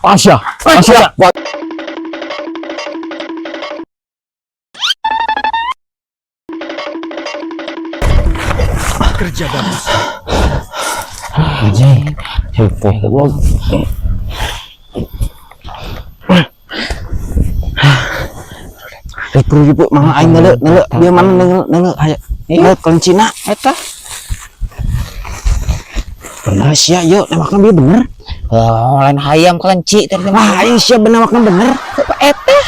Asya, Kerja bagus. anjing, heboh goblok. Perlu ibu, mang aing neuleuh dia mana neuleuh aya. Kelencina eta. Bener sia yuk, nembakna dia bener. Oh, lain hayam kelenci teh. Wah, aing sia nembakna bener. Eta.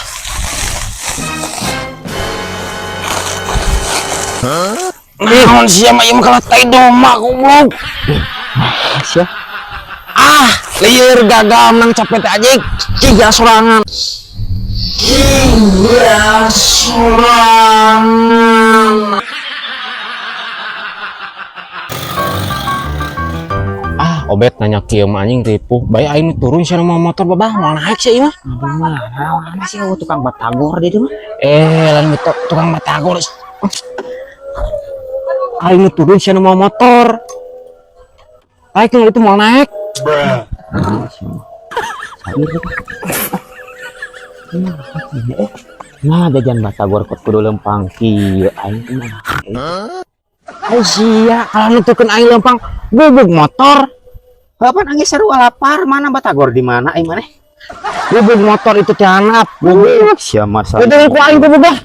Naon sia mah ieu mah kalah tai doma goblok. Sia. Lieur gagal menang capek teh anjing. Ciga sorangan. Ciga sorangan. Obet nanya kieu mah anjing ripuh. Bae aing turun sia mah motor babah mau naik sia ieu mah. Mana sih tukang batagor di dieu mah? Lain tukang batagor. Aing turun sia mah motor. Aing itu mau naik. Nah, jajan batagor kot kudu lempang kieu aing mah. Sia kalau nutukeun aing lempang bubuk motor. Kapan angin seru lapar mana batagor di mana aing maneh? Bubuk motor itu teh hanap. Bubuk. Sia masa. Udah ku aing bubuk dah.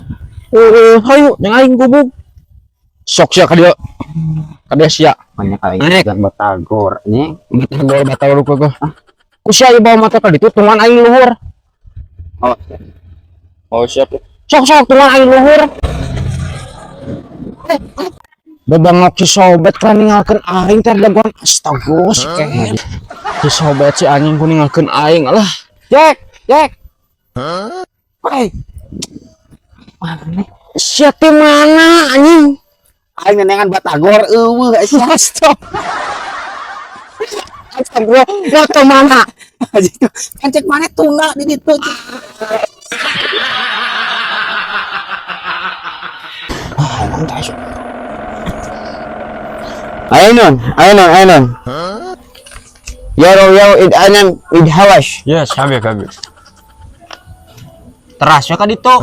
Hayu yang aing bubuk. Sok sia ka dieu. Ka dieu sia. Banyak aing dan batagor nya. Batagor kok. Ku sia ieu bawa motor ka ditu tungan aing luhur. Oh, siap. Sok tungan aing luhur. Bebangok si sobat kan ninggalkeun aing teh daguan astaga si Ken. Si sobat si anjing ku ninggalkeun aing alah. Jack. Hei. Mana? Sia teh mana anjing? Aing nenengan batagor eueuh sia. Stop. Astagfirullah, moto mana? Ajitu kan cek maneh tuna di ditu. Ainon. Yaro id anam id hawash. Yes, habis. Terasnya ka ditu.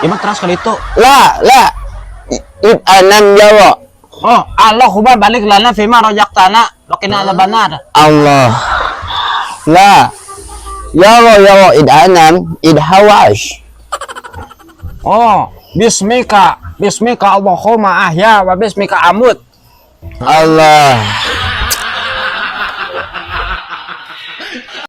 Ieu mah teras ka ditu. La. Id anam yawa. Oh, Allah hubal balik lana fima rojak tanah. Lokina ala banar. Allah. La. Yawa id anam id hawash. Oh, bismika Allahumma ahya wa bismika amut. Allah.